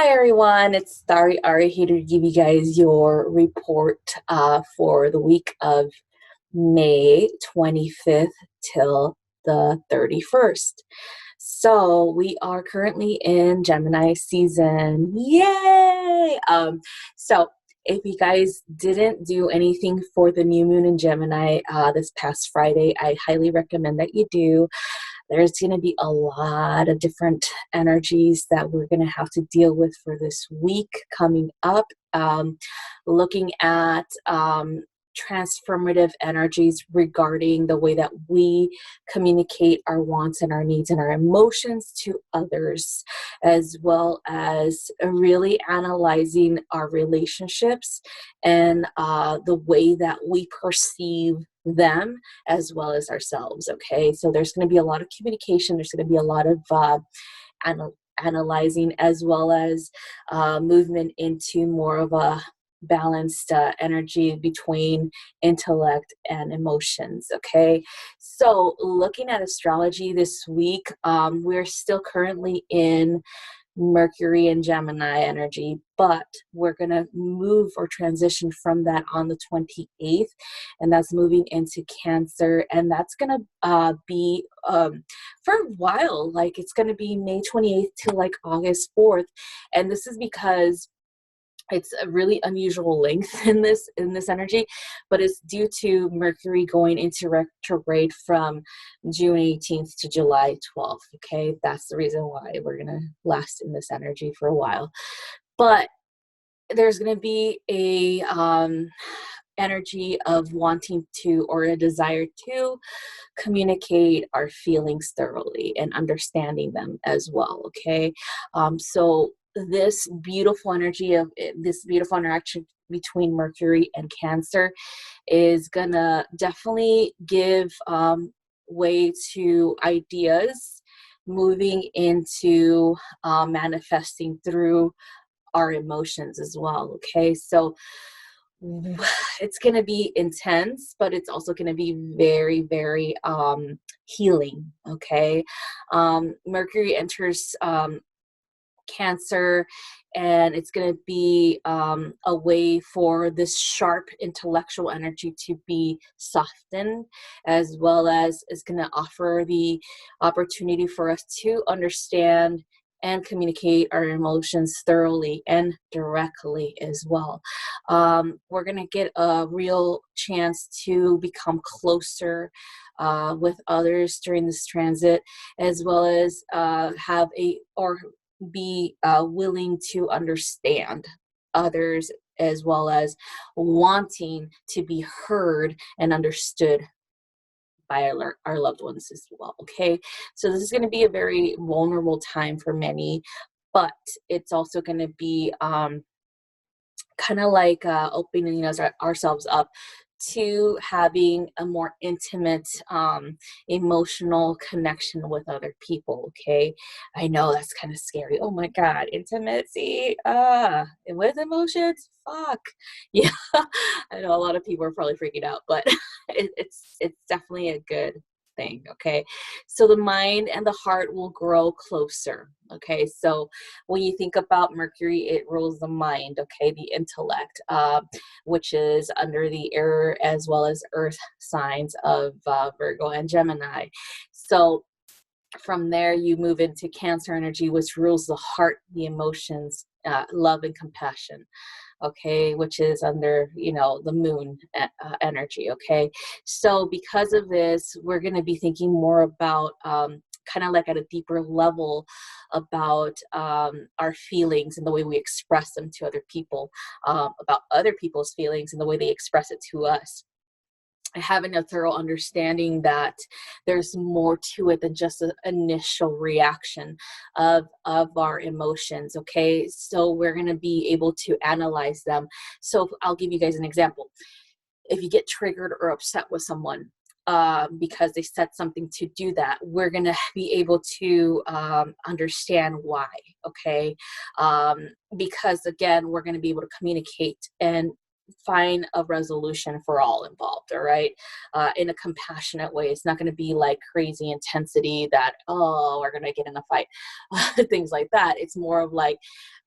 Hi everyone, it's StariAri here to give you guys your report for the week of May 25th till the 31st. So we are currently in Gemini season. Yay! So if you guys didn't do anything for the new moon in Gemini this past Friday, I highly recommend that you do. There's going to be a lot of different energies that we're going to have to deal with for this week coming up. Looking at transformative energies regarding the way that we communicate our wants and our needs and our emotions to others, as well as really analyzing our relationships and the way that we perceive them as well as ourselves. Okay, so there's going to be a lot of communication, there's going to be a lot of analyzing, as well as movement into more of a balanced energy between intellect and emotions. Okay, so looking at astrology this week, we're still currently in Mercury and Gemini energy, but we're going to move or transition from that on the 28th, and that's moving into Cancer, and that's going to be for a while, like it's going to be May 28th to like August 4th, and this is because it's a really unusual length in this energy, but it's due to Mercury going into retrograde from June 18th to July 12th. Okay, that's the reason why we're gonna last in this energy for a while. But there's gonna be a energy of wanting to, or a desire to, communicate our feelings thoroughly and understanding them as well. Okay, so this beautiful energy of this beautiful interaction between Mercury and Cancer is gonna definitely give way to ideas moving into manifesting through our emotions as well. Okay, so it's going to be intense, but it's also going to be very, very healing. Okay, Mercury enters Cancer, and it's going to be a way for this sharp intellectual energy to be softened, as well as it's going to offer the opportunity for us to understand and communicate our emotions thoroughly and directly as well. We're going to get a real chance to become closer with others during this transit, as well as have a, or be willing to understand others, as well as wanting to be heard and understood by our loved ones as well. Okay, so this is going to be a very vulnerable time for many, but it's also going to be kind of like opening ourselves up to having a more intimate emotional connection with other people. Okay, I know that's kind of scary. Oh my god, intimacy with emotions, fuck. Yeah, I know a lot of people are probably freaking out, but it's definitely a good thing. Okay, so the mind and the heart will grow closer. Okay, so when you think about Mercury, it rules the mind. Okay, the intellect, which is under the air as well as earth signs of Virgo and Gemini. So from there, you move into Cancer energy, which rules the heart, the emotions, love, and compassion. Okay, which is under, the moon energy. Okay, so because of this, we're going to be thinking more about kind of like at a deeper level about our feelings and the way we express them to other people, about other people's feelings and the way they express it to us. Having a thorough understanding that there's more to it than just an initial reaction of our emotions. Okay, so we're going to be able to analyze them. So I'll give you guys an example. If you get triggered or upset with someone because they said something to do that, we're going to be able to understand why. Okay, because again, we're going to be able to communicate and find a resolution for all involved, all right, in a compassionate way. It's not going to be like crazy intensity that, oh, we're going to get in a fight, things like that. It's more of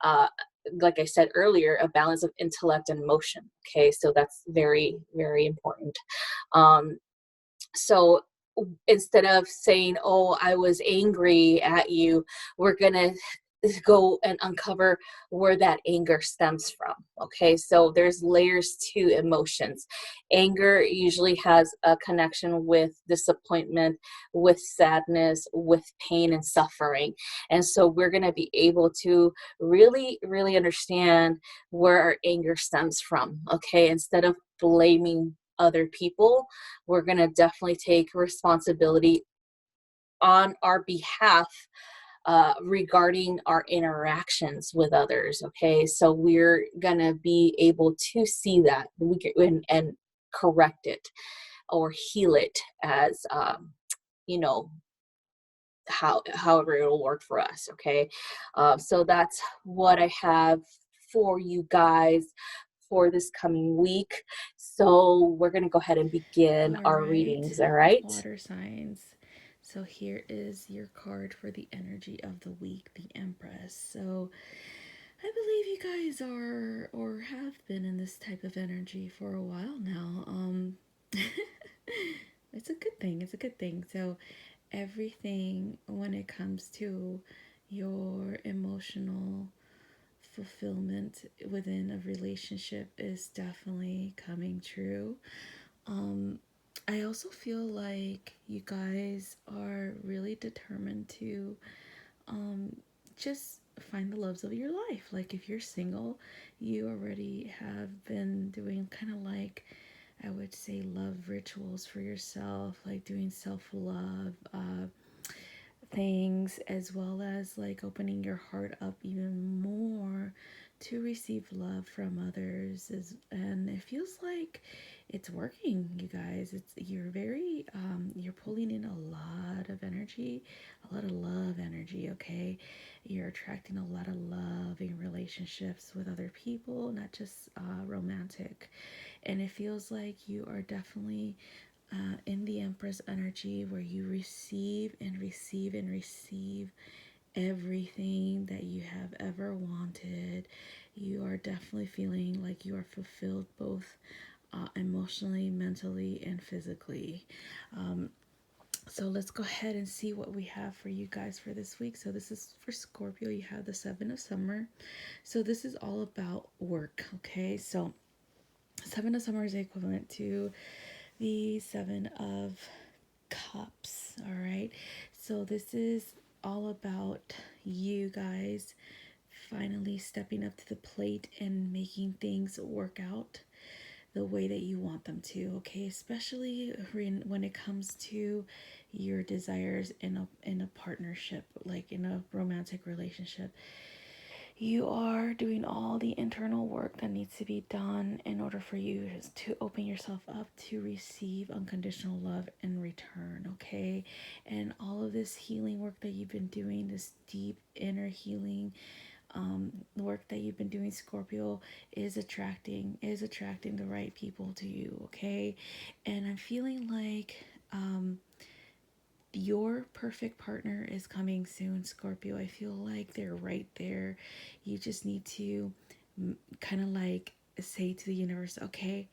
uh, like I said earlier, a balance of intellect and emotion. Okay, so that's very, very important. Um, so instead of saying, oh, I was angry at you, we're going to go and uncover where that anger stems from. Okay, so there's layers to emotions. Anger usually has a connection with disappointment, with sadness, with pain and suffering. And so we're going to be able to really, really understand where our anger stems from. Okay, instead of blaming other people, we're going to definitely take responsibility on our behalf regarding our interactions with others. Okay, so we're gonna be able to see that we can and correct it or heal it as you know however it'll work for us. Okay, so that's what I have for you guys for this coming week. So we're gonna go ahead and begin All our right, readings. All right. water signs. So here is your card for the energy of the week, the Empress. So I believe you guys are or have been in this type of energy for a while now. It's a good thing. It's a good thing. So everything when it comes to your emotional fulfillment within a relationship is definitely coming true. Um, I also feel like you guys are really determined to um, just find the loves of your life. Like if you're single, you already have been doing kind of like, I would say, love rituals for yourself, like doing self love, things, as well as like opening your heart up even more to receive love from others. And it feels like it's working, you guys. You're very you're pulling in a lot of energy, a lot of love energy. Okay, you're attracting a lot of loving relationships with other people, not just romantic. And it feels like you are definitely in the Empress energy, where you receive and receive and receive everything that you have ever wanted. You are definitely feeling like you are fulfilled both emotionally, mentally, and physically. Um, so let's go ahead and see what we have for you guys for this week. So this is for Scorpio. You have the Seven of Summer. So this is all about work. Okay, so Seven of Summer is equivalent to the Seven of Cups. All right. So this is all about you guys finally stepping up to the plate and making things work out the way that you want them to. Okay, especially when it comes to your desires in a partnership, like in a romantic relationship. You are doing all the internal work that needs to be done in order for you to open yourself up to receive unconditional love in return, okay? And all of this healing work that you've been doing, this deep inner healing work that you've been doing, Scorpio, is attracting the right people to you, okay? And I'm feeling like your perfect partner is coming soon, Scorpio. I feel like they're right there. You just need to kind of like say to the universe, okay,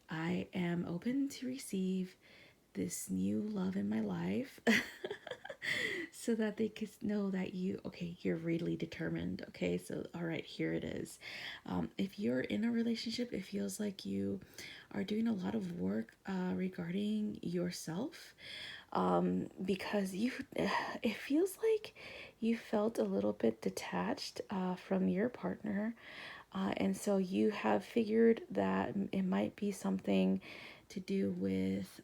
I am open to receive this new love in my life. So that they could know that you're really determined. Okay, so all right, here it is. If you're in a relationship, it feels like you are doing a lot of work regarding yourself, because it feels like you felt a little bit detached from your partner, and so you have figured that it might be something to do with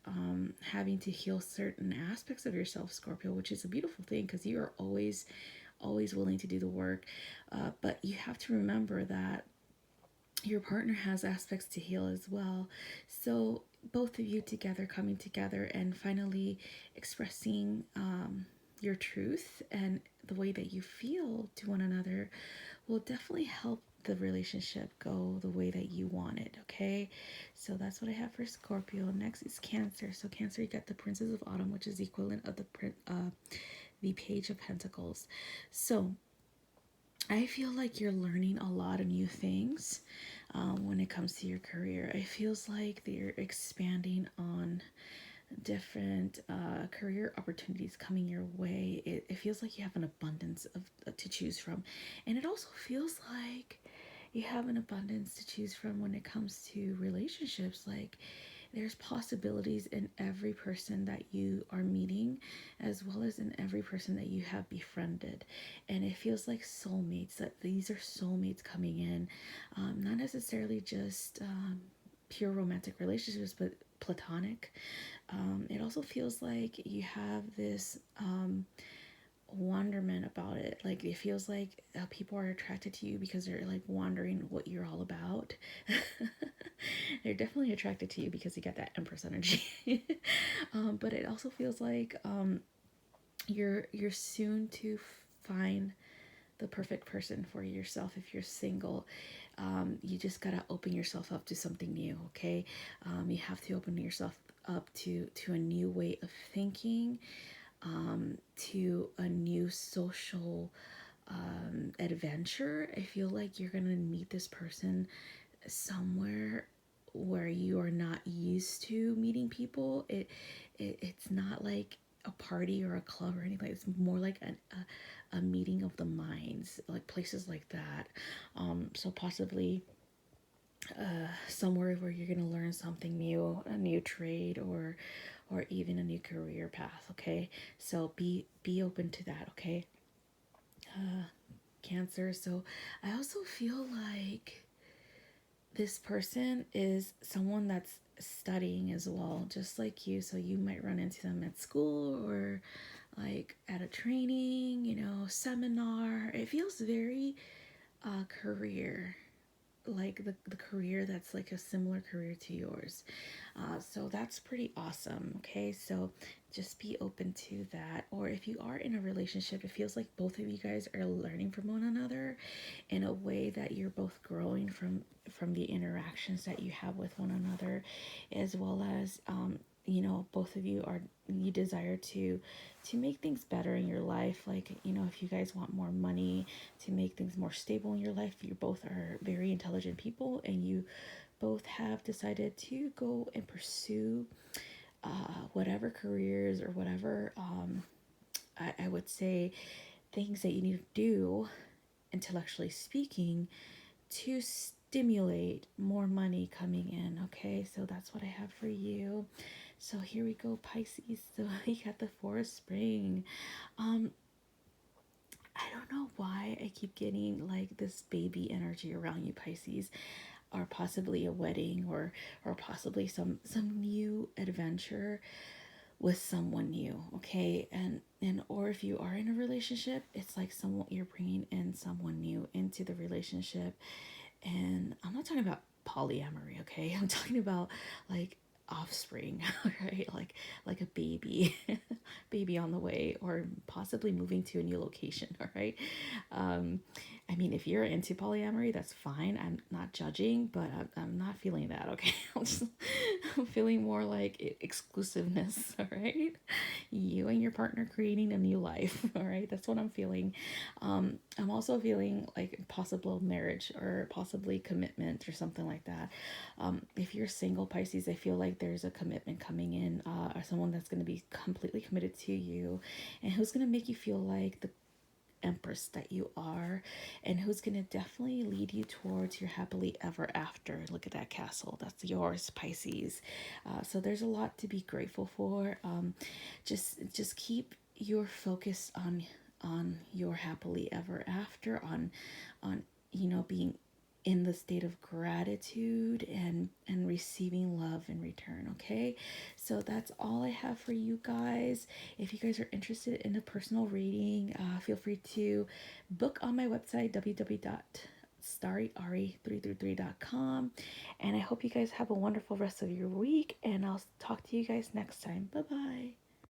having to heal certain aspects of yourself, Scorpio, which is a beautiful thing because you are always willing to do the work. But you have to remember that your partner has aspects to heal as well. So both of you together, coming together and finally expressing your truth and the way that you feel to one another will definitely help the relationship go the way that you want it. Okay, so that's what I have for Scorpio. Next is Cancer. So Cancer, you got the Princess of Autumn, which is the equivalent of the Page of Pentacles. So I feel like you're learning a lot of new things when it comes to your career. It feels like you're expanding on different career opportunities coming your way. It feels like you have an abundance of to choose from, and it also feels like you have an abundance to choose from when it comes to relationships. Like there's possibilities in every person that you are meeting, as well as in every person that you have befriended. And it feels like soulmates, that these are soulmates coming in, not necessarily just pure romantic relationships, but platonic. It also feels like you have this wonderment about it. Like it feels like people are attracted to you because they're like wondering what you're all about. They're definitely attracted to you because you got that Empress energy. But it also feels like you're soon to find the perfect person for yourself. If you're single, you just gotta open yourself up to something new. Okay, you have to open yourself up to a new way of thinking, to a new social adventure. I feel like you're gonna meet this person somewhere where you are not used to meeting people. It's not like a party or a club or anything. It's more like a meeting of the minds, like places like that. So possibly somewhere where you're gonna learn something new, a new trade, or even a new career path. Okay, so be open to that. Okay, Cancer. So I also feel like this person is someone that's studying as well, just like you. So you might run into them at school or like at a training, seminar. It feels very career, like the career that's like a similar career to yours. So that's pretty awesome. Okay, so just be open to that. Or if you are in a relationship, it feels like both of you guys are learning from one another in a way that you're both growing from the interactions that you have with one another, as well as both of you are, you desire to make things better in your life. Like, if you guys want more money, to make things more stable in your life. You both are very intelligent people, and you both have decided to go and pursue whatever careers or whatever, I would say, things that you need to do, intellectually speaking, to stimulate more money coming in. Okay, so that's what I have for you. So here we go, Pisces. So we got the Four of Spring. um I don't know why I keep getting like this baby energy around you, Pisces, or possibly a wedding, or possibly some new adventure with someone new. Okay, and or if you are in a relationship, it's like someone, you're bringing in someone new into the relationship. And I'm not talking about polyamory, okay? I'm talking about like offspring, right? Like a baby, baby on the way, or possibly moving to a new location. All right. um I mean, if you're into polyamory, that's fine. I'm not judging, but I'm not feeling that. Okay, I'm feeling more like exclusiveness. All right, you and your partner creating a new life. All right, that's what I'm feeling. I'm also feeling like possible marriage or possibly commitment or something like that. If you're single, Pisces, I feel like there's a commitment coming in, or someone that's going to be completely committed to you, and who's going to make you feel like the empress that you are, and who's going to definitely lead you towards your happily ever after. Look at that castle, that's yours, Pisces. So there's a lot to be grateful for. Just keep your focus on your happily ever after, on being in the state of gratitude and receiving love in return. Okay, so that's all I have for you guys. If you guys are interested in a personal reading, feel free to book on my website, www.StariAri333.com. And I hope you guys have a wonderful rest of your week, and I'll talk to you guys next time. Bye bye.